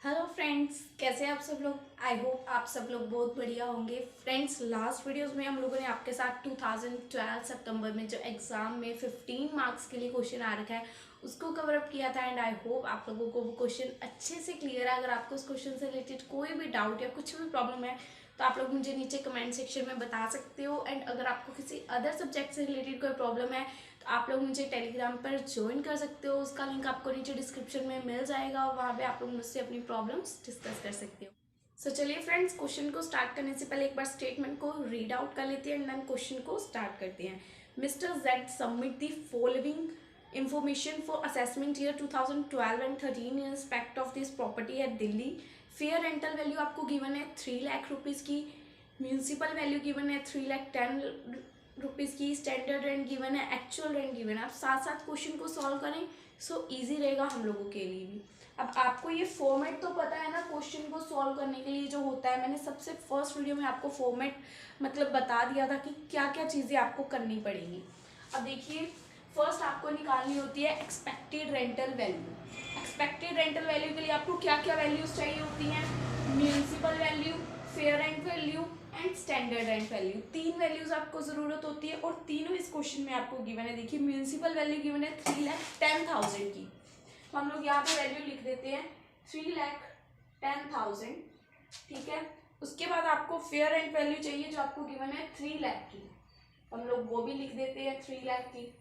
Hello friends, कैसे हैं आप सब लोग। आई होप आप सब लोग बहुत बढ़िया होंगे। फ्रेंड्स, लास्ट वीडियोस में हम लोगों ने आपके साथ 2012 सितंबर में जो एग्ज़ाम में 15 मार्क्स के लिए क्वेश्चन आ रखा है उसको कवर अप किया था। एंड आई होप आप लोगों को वो क्वेश्चन अच्छे से क्लियर है। अगर आपको उस क्वेश्चन से रिलेटेड कोई भी डाउट या कुछ भी प्रॉब्लम है तो आप लोग मुझे नीचे कमेंट सेक्शन में बता सकते हो। एंड अगर आपको किसी अदर सब्जेक्ट से रिलेटेड कोई प्रॉब्लम है तो आप लोग मुझे टेलीग्राम पर ज्वाइन कर सकते हो। उसका लिंक आपको नीचे डिस्क्रिप्शन में मिल जाएगा और वहाँ पे आप लोग मुझसे अपनी प्रॉब्लम्स डिस्कस कर सकते हो। सो चलिए फ्रेंड्स, क्वेश्चन को स्टार्ट करने से पहले एक बार स्टेटमेंट को रीड आउट कर लेते हैं एंड देन क्वेश्चन को स्टार्ट करते हैं। Mister Z submit the following information for assessment year 2012 and 13 in respect of this property at Delhi. Fair rental value आपको गिवन है 3 लाख रुपीज़ की, म्यूनसिपल वैल्यू गिवन है 3,10,000 रुपीज़ की, स्टैंडर्ड रेंट गिवन है, actual rent given है। आप साथ साथ क्वेश्चन को सॉल्व करें सो इजी रहेगा हम लोगों के लिए भी। अब आपको ये फॉर्मेट तो पता है ना, क्वेश्चन को सॉल्व करने के लिए जो होता है। मैंने सबसे फर्स्ट वीडियो में आपको फॉर्मेट मतलब बता दिया था कि क्या क्या चीज़ें आपको करनी पड़ेंगी। अब देखिए, फर्स्ट आपको निकालनी होती है expected rental value. Expected rental value के लिए आपको क्या क्या वैल्यूज चाहिए होती हैं? Municipal value, fair rent value and standard rent value. तीन वैल्यूज आपको जरूरत होती है और तीनों इस क्वेश्चन में आपको गिवन है। देखिए, म्यूनसिपल वैल्यू गिवन है 3,10,000 की, तो हम लोग यहाँ पे वैल्यू लिख देते हैं 3,10,000। ठीक है, उसके बाद आपको फेयर रेंट वैल्यू चाहिए जो आपको गिवन है 3 लाख की, हम लोग वो भी लिख देते हैं 3 लाख की।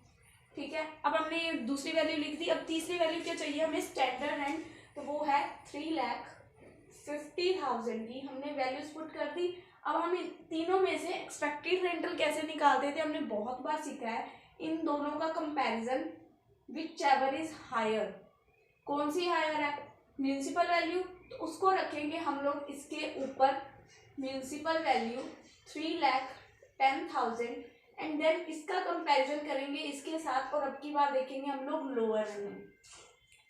ठीक है, अब हमने ये दूसरी वैल्यू लिख दी। अब तीसरी वैल्यू क्या चाहिए हमें? स्टैंडर्ड रेंट, तो वो है 3,50,000 की, हमने वैल्यूज पुट कर दी। अब हम इन तीनों में से एक्सपेक्टेड रेंटल कैसे निकालते थे हमने बहुत बार सीखा है। इन दोनों का comparison, whichever is higher. कौन सी हायर है? म्यूनसिपल वैल्यू, तो उसको रखेंगे हम लोग इसके ऊपर। म्यूनसिपल वैल्यू 3,10,000 एंड देन इसका कंपैरिजन करेंगे इसके साथ, और अब की बार देखेंगे हम लोग लोअर रेंट।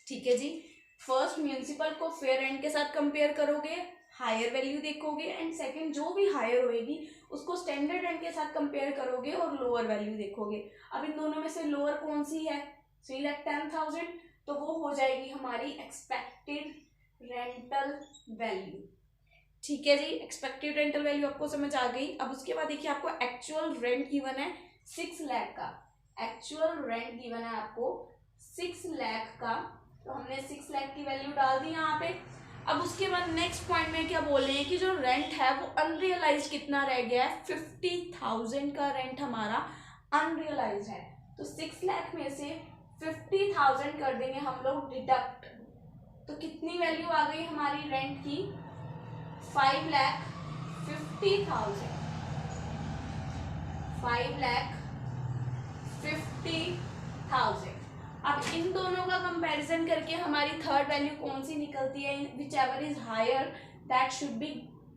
ठीक है जी, फर्स्ट म्यूनसिपल को फेयर रेंट के साथ कंपेयर करोगे, हायर वैल्यू देखोगे, एंड सेकंड जो भी हायर होएगी उसको स्टैंडर्ड रेंट के साथ कंपेयर करोगे और लोअर वैल्यू देखोगे। अब इन दोनों में से लोअर कौन सी है? 3,10,000, तो वो हो जाएगी हमारी एक्सपेक्टेड रेंटल वैल्यू। ठीक है जी, एक्सपेक्टेड रेंटल वैल्यू आपको समझ आ गई। अब उसके बाद देखिए, आपको एक्चुअल रेंट गिवन है 6 लाख का। एक्चुअल रेंट गिवन है आपको 6 लाख का, तो हमने 6 लाख की वैल्यू डाल दी यहाँ पे। अब उसके बाद नेक्स्ट पॉइंट में क्या बोल रहे हैं कि जो रेंट है वो अनरियलाइज कितना रह गया है? 50,000 का रेंट हमारा अनरियलाइज है। तो 6 लाख में से 50,000 कर देंगे हम लोग डिडक्ट, तो कितनी वैल्यू आ गई हमारी रेंट की? 5,50,000। 5,50,000। अब इन दोनों का कंपैरिजन करके हमारी थर्ड वैल्यू कौन सी निकलती है? Whichever is higher that should be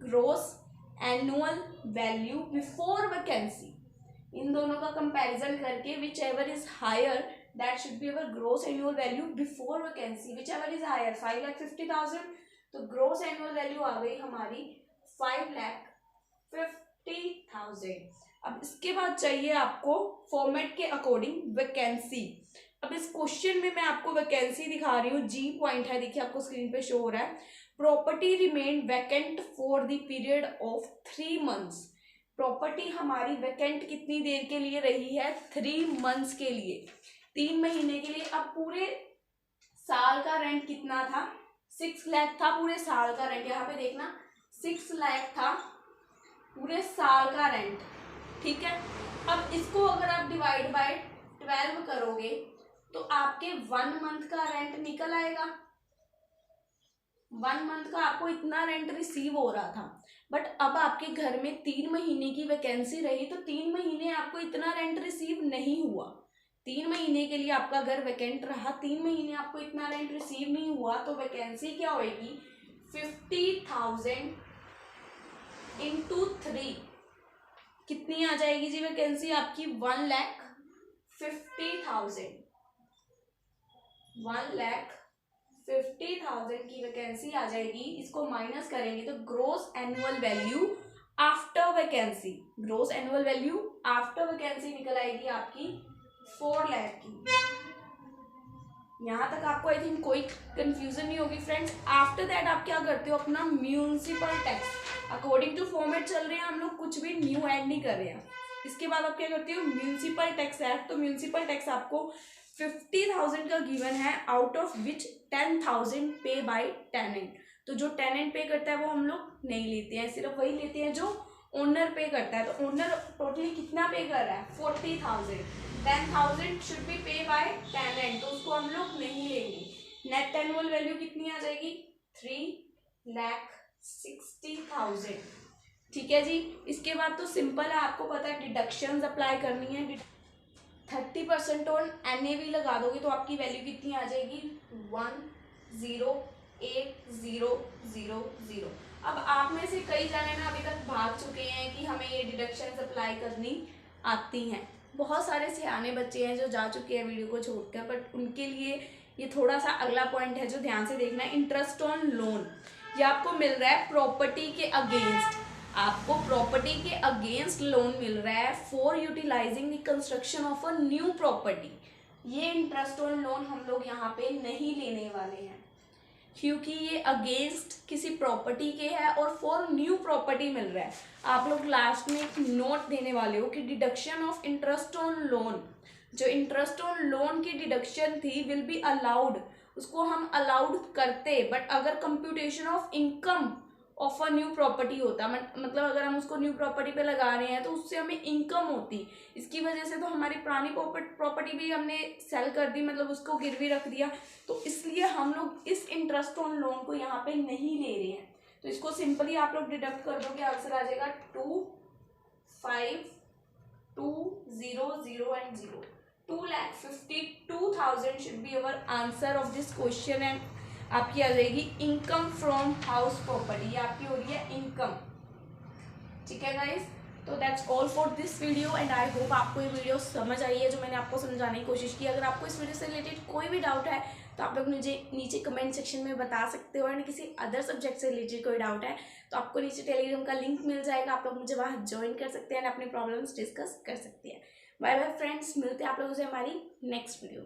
gross annual value before vacancy. इन दोनों का कंपैरिजन करके whichever is higher that should be our gross annual value before vacancy. Whichever is higher 5,50,000, तो gross annual value आ गई हमारी 5,50,000। अब इसके बाद चाहिए आपको फॉर्मेट के अकॉर्डिंग वैकेंसी। अब इस क्वेश्चन में मैं आपको वैकेंसी दिखा रही हूँ, जी पॉइंट है, देखिए आपको स्क्रीन पे शो हो रहा है। Property remain vacant for the period of 3 months. Property हमारी वैकेंट कितनी देर के लिए रही है? 3 मंथ्स के लिए, 3 महीने के लिए। अब पूरे साल का रेंट कितना था? 6 लाख था पूरे साल का रेंट। यहाँ पे देखना, 6 लाख था पूरे साल का रेंट। ठीक है, अब इसको अगर आप डिवाइड बाय 12 करोगे तो आपके 1 मंथ का रेंट निकल आएगा। 1 मंथ का आपको इतना रेंट रिसीव हो रहा था, बट अब आपके घर में 3 महीने की वैकेंसी रही, तो 3 महीने आपको इतना रेंट रिसीव नहीं हुआ। 3 महीने के लिए आपका घर वैकेंट रहा, 3 महीने आपको इतना रेंट रिसीव नहीं हुआ, तो वैकेंसी क्या होगी? 50,000 इंटू 3 कितनी आ जाएगी जी वैकेंसी आपकी? 1,50,000। 1,50,000 की वैकेंसी आ जाएगी। इसको माइनस करेंगे तो gross annual value after vacancy, gross annual value after vacancy निकल आएगी आपकी 4 लाख की। यहाँ तक आपको आई थिंक कोई कंफ्यूजन नहीं होगी फ्रेंड्स। आफ्टर दैट आप क्या करते हो, अपना municipal tax according to format चल रहे हैं हम लोग, कुछ भी न्यू ऐड नहीं कर रहे हैं। इसके बाद आप क्या करते हो, म्यूनसिपल टैक्स एक्ट। तो म्यूनसिपल टैक्स आपको 50,000 का गिवन है, आउट ऑफ विच 10,000 पे बाय टेनेंट। तो जो टेनेंट पे करता है वो हम लोग नहीं लेते हैं, सिर्फ वही लेते हैं जो ओनर पे करता है। तो ओनर टोटली कितना पे कर रहा है, 40,000। 10,000 शुड बी पे बाय टेनेंट, तो उसको हम लोग नहीं लेंगे। नेट एनुअल वैल्यू कितनी आ जाएगी, 3,60,000। ठीक है जी। इसके बाद तो सिंपल है, आपको पता है डिडक्शंस अप्लाई करनी है। 30% ऑन NAV लगा दोगे तो आपकी वैल्यू कितनी आ जाएगी, 1,0,80,000। अब आप में से कई जाने ना अभी तक भाग चुके हैं कि हमें ये डिडक्शंस अप्लाई करनी आती हैं। बहुत सारे सियाने बच्चे हैं जो जा चुके हैं वीडियो को छोड़कर, बट उनके लिए ये थोड़ा सा अगला पॉइंट है जो ध्यान से देखना है। इंटरेस्ट ऑन लोन, ये आपको मिल रहा है प्रॉपर्टी के अगेंस्ट, आपको प्रॉपर्टी के अगेंस्ट लोन मिल रहा है for utilizing the construction of a new property. ये इंटरेस्ट ऑन लोन हम लोग यहाँ पे नहीं लेने वाले हैं, क्योंकि ये अगेंस्ट किसी प्रॉपर्टी के है और फॉर न्यू प्रॉपर्टी मिल रहा है। आप लोग लास्ट में एक नोट देने वाले हो कि deduction of interest on loan, जो इंटरेस्ट ऑन लोन की डिडक्शन थी विल बी अलाउड, उसको हम अलाउड करते, बट अगर computation of income of a new property होता, मतलब अगर हम उसको न्यू प्रॉपर्टी पे लगा रहे हैं तो उससे हमें इनकम होती। इसकी वजह से तो हमारी पुरानी प्रॉपर्टी भी हमने सेल कर दी, मतलब उसको गिरवी रख दिया, तो इसलिए हम लोग इस इंटरेस्ट ऑन लोन को यहाँ पे नहीं ले रहे हैं। तो इसको सिंपली आप लोग डिडक्ट कर दोगे, आंसर आ जाएगा 2,5,2,0,0 and 0। 2,52,000 should be our answer of this question. And आपकी आ जाएगी इनकम फ्रॉम हाउस प्रॉपर्टी, ये आपकी हो रही है इनकम। ठीक है गाइस, तो that's all for this video and I hope आपको ये वीडियो समझ आई है जो मैंने आपको समझाने की कोशिश की। अगर आपको इस वीडियो से रिलेटेड कोई भी डाउट है तो आप लोग मुझे नीचे कमेंट सेक्शन में बता सकते हो, एंड किसी अदर सब्जेक्ट से रिलेटेड कोई डाउट है तो आपको नीचे टेलीग्राम का लिंक मिल जाएगा, आप लोग मुझे वहाँ ज्वाइन कर सकते हैं एंड अपनी प्रॉब्लम्स डिस्कस कर सकते हैं। बाय बाय फ्रेंड्स, मिलते हैं आप लोगों से हमारी नेक्स्ट वीडियो।